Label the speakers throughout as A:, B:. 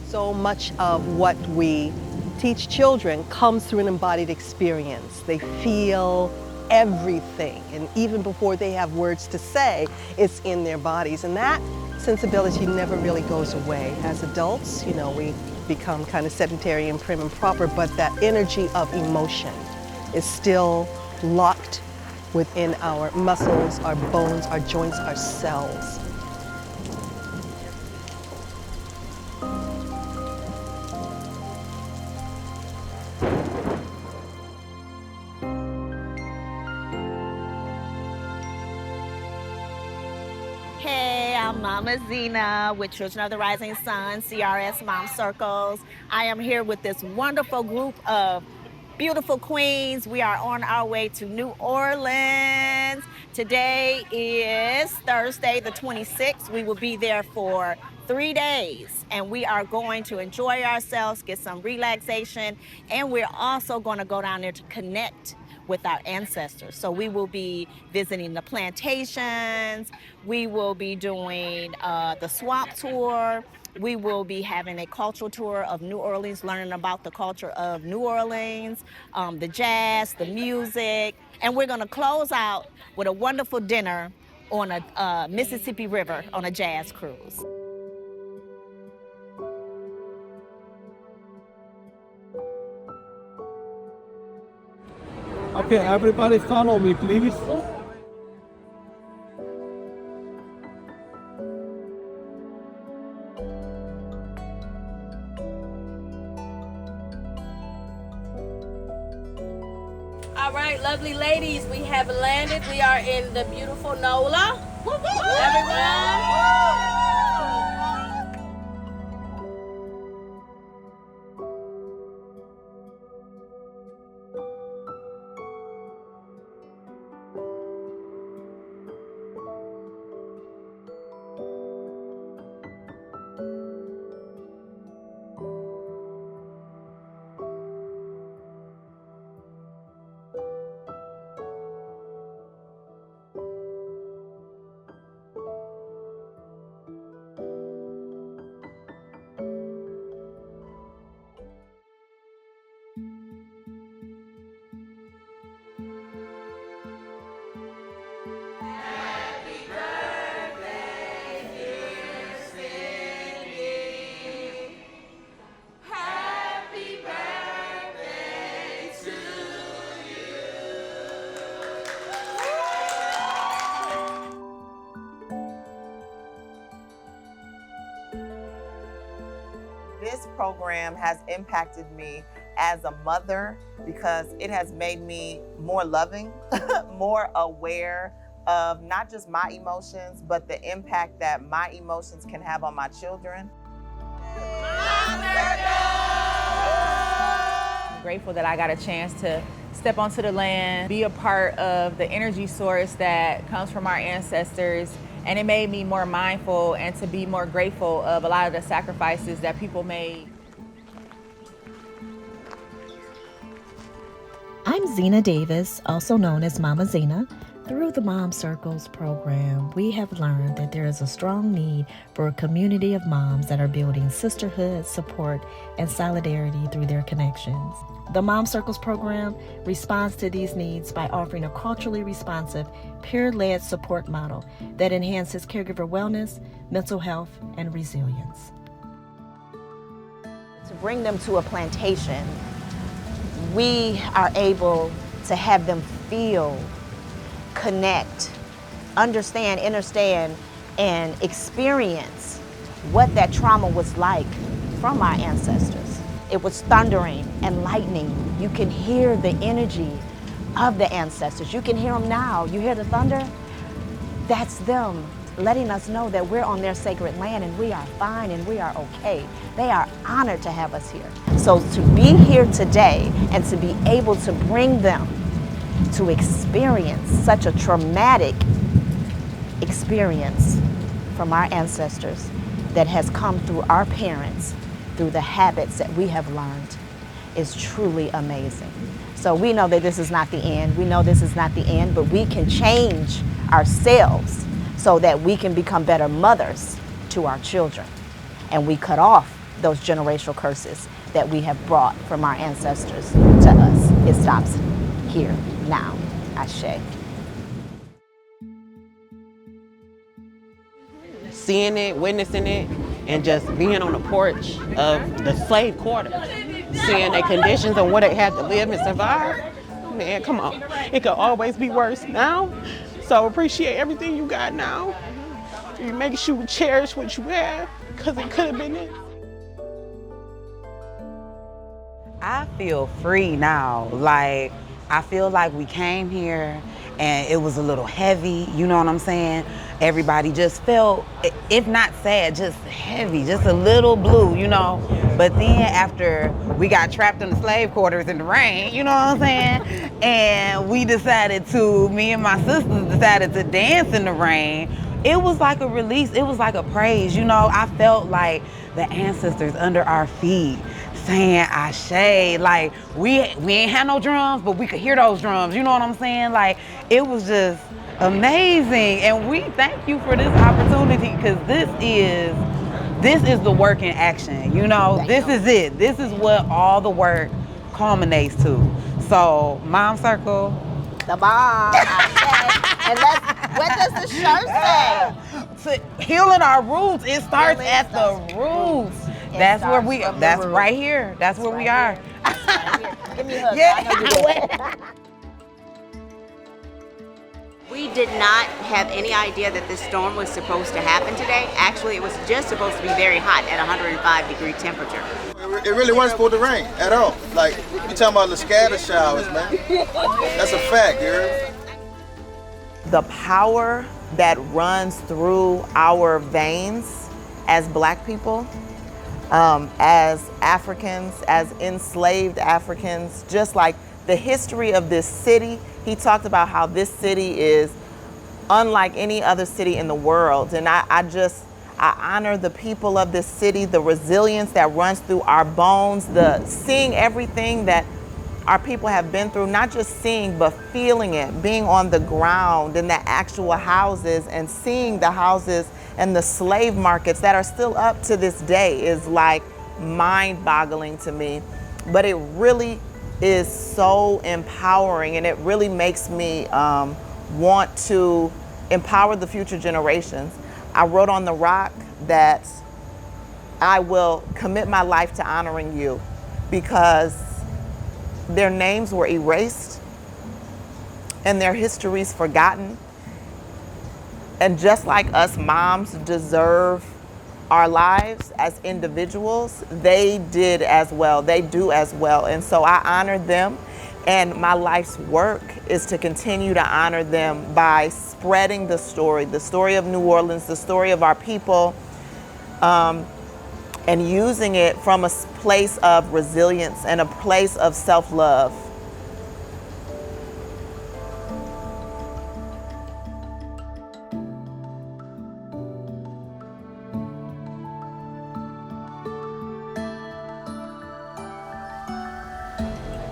A: So much of what we teach children comes through an embodied experience. They feel everything, and even before they have words to say, it's in their bodies. And that sensibility never really goes away. As adults, you know, we become kind of sedentary and prim and proper, but that energy of emotion is still locked within our muscles, our bones, our joints, our cells.
B: Hey, I'm Mama Zena with Children of the Rising Sun, CRS Mom Circles. I am here with this wonderful group of beautiful queens. We are on our way to New Orleans. Today is Thursday, the 26th. We will be there for 3 days, and we are going to enjoy ourselves, get some relaxation, and we're also going to go down there to connect with our ancestors. So we will be visiting the plantations, we will be doing the swamp tour, we will be having a cultural tour of New Orleans, learning about the culture of New Orleans, the jazz, the music, and we're gonna close out with a wonderful dinner on a Mississippi River on a jazz cruise.
C: Okay, everybody follow me, please.
D: All right, lovely ladies, we have landed. We are in the beautiful NOLA. Everyone.
E: This program has impacted me as a mother because it has made me more loving, more aware of not just my emotions, but the impact that my emotions can have on my children.
F: I'm grateful that I got a chance to step onto the land, be a part of the energy source that comes from our ancestors. And it made me more mindful and to be more grateful of a lot of the sacrifices that people made.
G: I'm Zena Davis, also known as Mama Zena. Through the Mom Circles program, we have learned that there is a strong need for a community of moms that are building sisterhood, support, and solidarity through their connections. The Mom Circles program responds to these needs by offering a culturally responsive, peer-led support model that enhances caregiver wellness, mental health, and resilience.
B: To bring them to a plantation, we are able to have them feel, connect, understand, and experience what that trauma was like from our ancestors. It was thundering and lightning. You can hear the energy of the ancestors. You can hear them now. You hear the thunder? That's them letting us know that we're on their sacred land and we are fine and we are okay. They are honored to have us here. So to be here today and to be able to bring them to experience such a traumatic experience from our ancestors that has come through our parents, through the habits that we have learned, is truly amazing. So we know that this is not the end. We know this is not the end, but we can change ourselves so that we can become better mothers to our children. And we cut off those generational curses that we have brought from our ancestors to us. It stops here, now. Ashe.
H: Seeing it, witnessing it, and just being on the porch of the slave quarter, seeing their conditions and what they had to live and survive, man, come on. It could always be worse now, so appreciate everything you got now. You make sure you cherish what you have, because it could have been it.
I: I feel free now. Like, I feel like we came here and it was a little heavy, you know what I'm saying? Everybody just felt, if not sad, just heavy, just a little blue, you know? But then after we got trapped in the slave quarters in the rain, you know what I'm saying? And we decided to, me and my sisters decided to dance in the rain. It was like a release, it was like a praise, you know? I felt like the ancestors under our feet saying Ashe, like we ain't had no drums, but we could hear those drums, you know what I'm saying? Like, it was just amazing, and we thank you for this opportunity, because this is the work in action, you know? This is it. This is what all the work culminates to. So, Mom Circle.
B: The mom, Ashe. And what does the shirt say?
I: Healing our roots, it starts at the roots. That's where we, that's right here. That's where we are.
B: Give me a hug.
I: Yeah.
J: We did not have any idea that this storm was supposed to happen today. Actually, it was just supposed to be very hot at 105-degree temperature.
K: It really wasn't supposed to rain at all. Like, you talking about the scatter showers, man. That's a fact, you heard?
E: The power that runs through our veins as Black people, as Africans, as enslaved Africans, just like the history of this city. He talked about how this city is unlike any other city in the world. And I honor the people of this city, the resilience that runs through our bones, the seeing everything that our people have been through, not just seeing, but feeling it, being on the ground in the actual houses and seeing the houses and the slave markets that are still up to this day is like mind-boggling to me. But it really is so empowering, and it really makes me want to empower the future generations. I wrote on the rock that I will commit my life to honoring you, because their names were erased and their histories forgotten. And just like us moms deserve our lives as individuals, they did as well, they do as well. And so I honor them, and my life's work is to continue to honor them by spreading the story of New Orleans, the story of our people, and using it from a place of resilience and a place of self-love.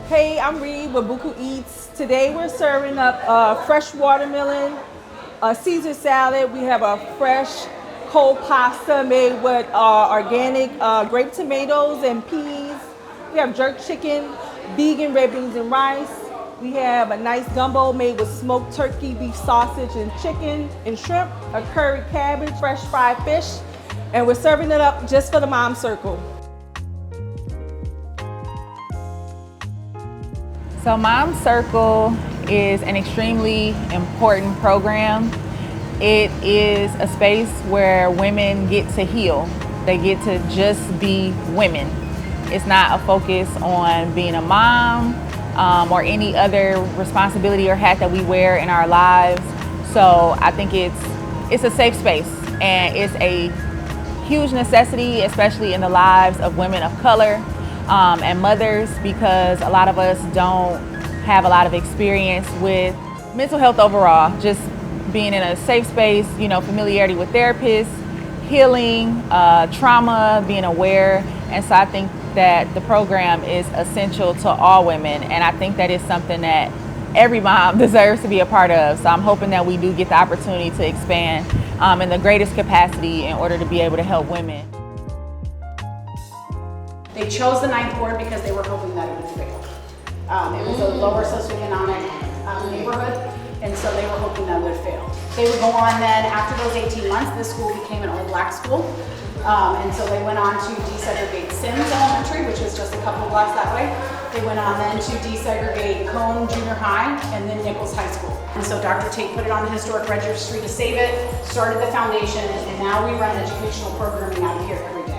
L: Hey, I'm Reed with Buku Eats. Today we're serving up fresh watermelon, a Caesar salad. We have a fresh cold pasta made with organic grape tomatoes and peas. We have jerk chicken, vegan red beans and rice. We have a nice gumbo made with smoked turkey, beef sausage and chicken and shrimp, a curry cabbage, fresh fried fish, and we're serving it up just for the Mom Circle.
F: So Mom Circle is an extremely important program. It is a space where women get to heal. They get to just be women. It's not a focus on being a mom or any other responsibility or hat that we wear in our lives. So I think it's a safe space, and it's a huge necessity, especially in the lives of women of color and mothers, because a lot of us don't have a lot of experience with mental health overall. Just being in a safe space, you know, familiarity with therapists, healing, trauma, being aware. And so I think that the program is essential to all women, and I think that is something that every mom deserves to be a part of. So I'm hoping that we do get the opportunity to expand in the greatest capacity in order to be able to help women.
M: They chose the 9th ward because they were hoping that it would fail. It was a lower socioeconomic neighborhood, and so they were hoping that it would fail. They would go on then, after those 18 months, this school became an all-black school. And so they went on to desegregate Sims Elementary, which is just a couple of blocks that way. They went on then to desegregate Cone Junior High and then Nichols High School. And so Dr. Tate put it on the historic registry to save it, started the foundation, and now we run educational programming out of here every day.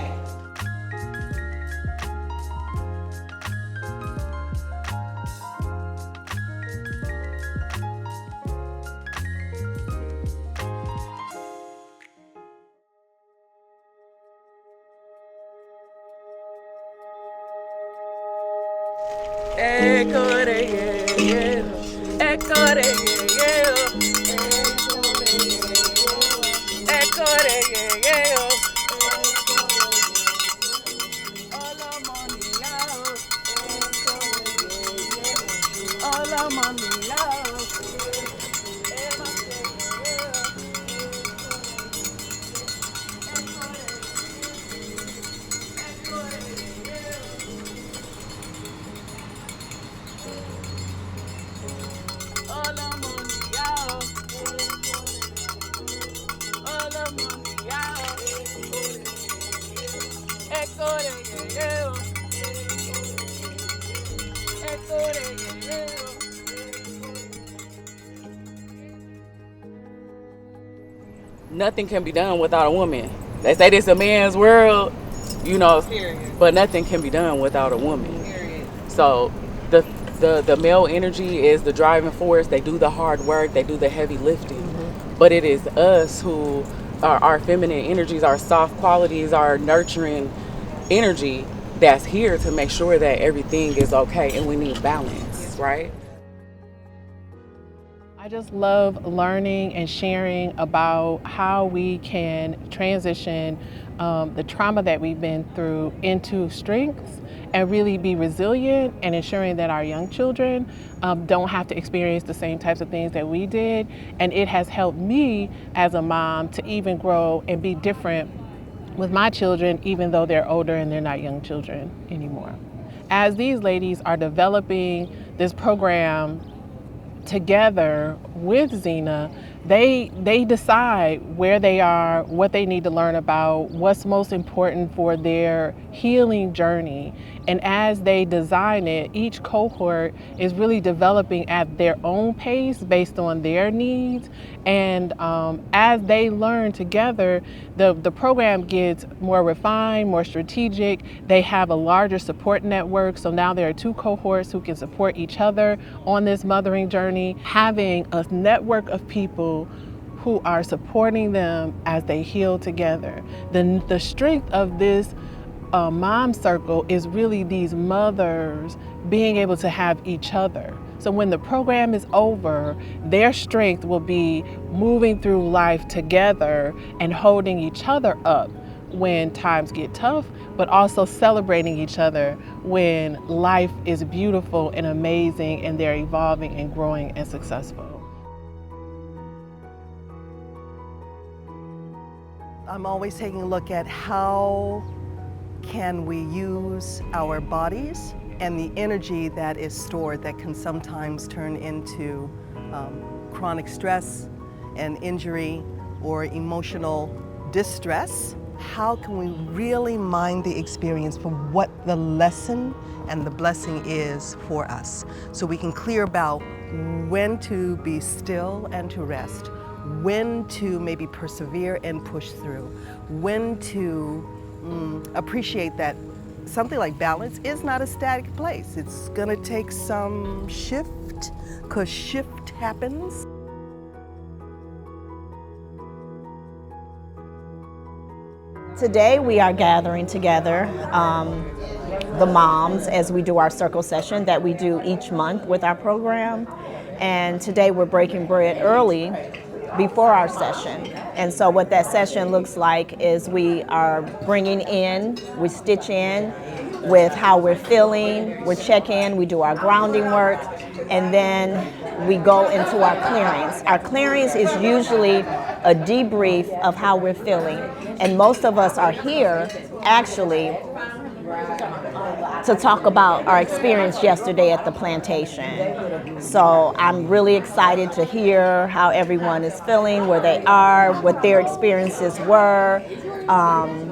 N: Nothing can be done without a woman. They say this a man's world, you know, but nothing can be done without a woman. So the male energy is the driving force. They do the hard work, they do the heavy lifting. But it is us who are our feminine energies, our soft qualities, our nurturing energy that's here to make sure that everything is okay, and we need balance, right?
O: I just love learning and sharing about how we can transition the trauma that we've been through into strengths and really be resilient, and ensuring that our young children don't have to experience the same types of things that we did. And it has helped me as a mom to even grow and be different with my children, even though they're older and they're not young children anymore. As these ladies are developing this program together with Zena, they decide where they are, what they need to learn about, what's most important for their healing journey. And as they design it, each cohort is really developing at their own pace based on their needs. And as they learn together, the program gets more refined, more strategic. They have a larger support network. So now there are 2 cohorts who can support each other on this mothering journey. Having a network of people who are supporting them as they heal together. The strength of this mom circle is really these mothers being able to have each other. So when the program is over, their strength will be moving through life together and holding each other up when times get tough, but also celebrating each other when life is beautiful and amazing and they're evolving and growing and successful.
A: I'm always taking a look at how can we use our bodies and the energy that is stored that can sometimes turn into chronic stress and injury or emotional distress. How can we really mind the experience for what the lesson and the blessing is for us, so we can clear about when to be still and to rest, when to maybe persevere and push through, when to appreciate that something like balance is not a static place. It's gonna take some shift, because shift happens.
B: Today we are gathering together the moms as we do our circle session that we do each month with our program. And today we're breaking bread early before our session. And so what that session looks like is we are bringing in, we stitch in with how we're feeling, we check in, we do our grounding work, and then we go into our clearings. Our clearings is usually a debrief of how we're feeling. And most of us are here actually to talk about our experience yesterday at the Plantation. So I'm really excited to hear how everyone is feeling, where they are, what their experiences were,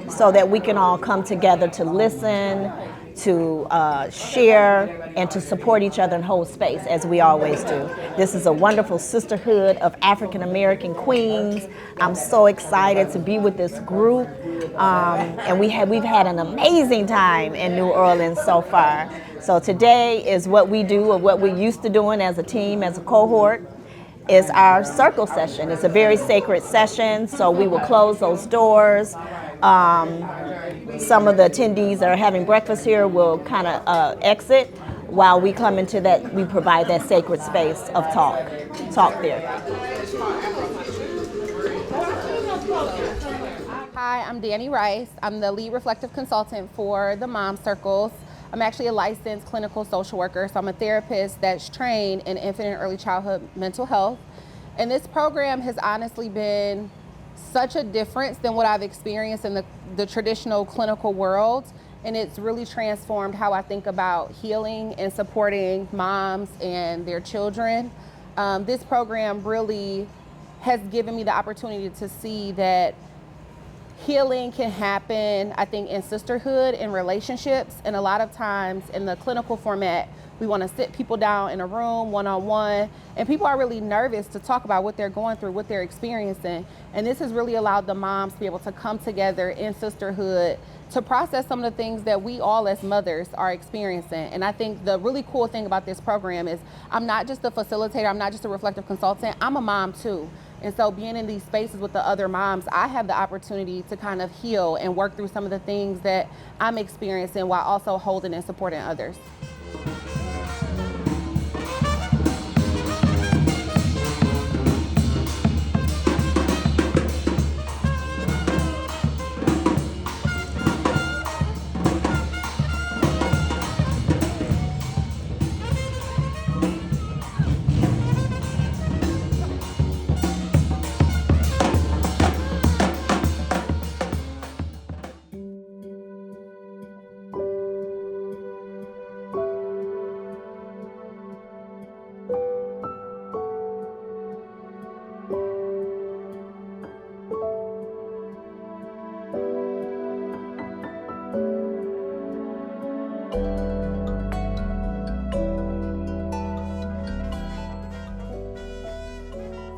B: so that we can all come together to listen, to share, and to support each other and hold space, as we always do. This is a wonderful sisterhood of African American queens. I'm so excited to be with this group, and we've had an amazing time in New Orleans so far. So today is what we do, or what we're used to doing as a team, as a cohort, is our circle session. It's a very sacred session, so we will close those doors. Some of the attendees that are having breakfast here will kind of exit while we come into that, we provide that sacred space of talk there.
P: Hi, I'm Danny Rice. I'm the lead reflective consultant for the Mom Circles. I'm actually a licensed clinical social worker, so I'm a therapist that's trained in infant and early childhood mental health. And this program has honestly been such a difference than what I've experienced in the traditional clinical world. And it's really transformed how I think about healing and supporting moms and their children. This program really has given me the opportunity to see that healing can happen, I think, in sisterhood, in relationships. And a lot of times in the clinical format, we want to sit people down in a room one-on-one, and people are really nervous to talk about what they're going through, what they're experiencing. And this has really allowed the moms to be able to come together in sisterhood to process some of the things that we all as mothers are experiencing. And I think the really cool thing about this program is I'm not just a facilitator, I'm not just a reflective consultant, I'm a mom too. And so being in these spaces with the other moms, I have the opportunity to kind of heal and work through some of the things that I'm experiencing while also holding and supporting others.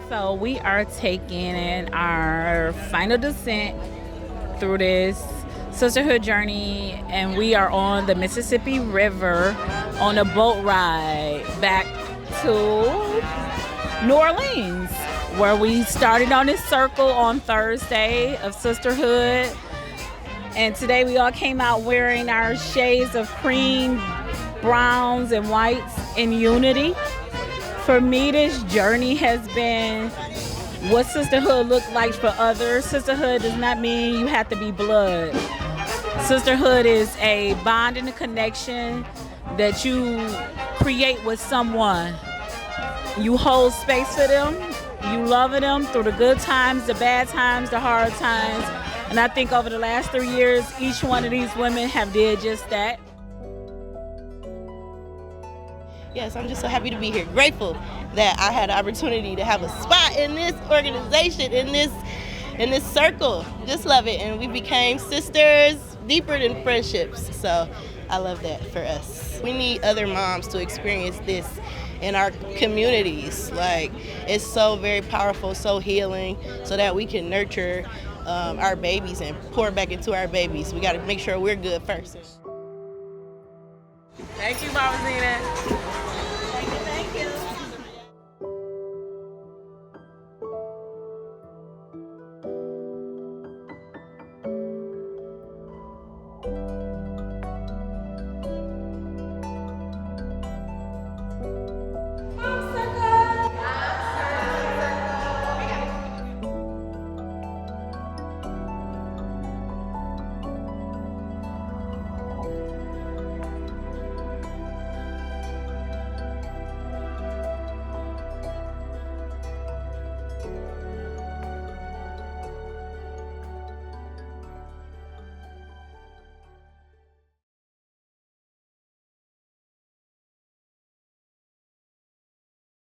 Q: So we are taking our final descent through this sisterhood journey, and we are on the Mississippi River on a boat ride back to New Orleans, where we started on this circle on Thursday of sisterhood. And today we all came out wearing our shades of cream, browns, and whites in unity. For me, this journey has been what sisterhood looked like for others. Sisterhood does not mean you have to be blood. Sisterhood is a bond and a connection that you create with someone. You hold space for them, you love them through the good times, the bad times, the hard times. And I think over the last 3 years, each one of these women have did just that.
R: Yes, I'm just so happy to be here. Grateful that I had the opportunity to have a spot in this organization, in this circle. Just love it. And we became sisters, deeper than friendships. So I love that for us. We need other moms to experience this in our communities. Like, it's so very powerful, so healing, so that we can nurture our babies and pour back into our babies. We got to make sure we're good first.
N: Thank you, Mama Zena.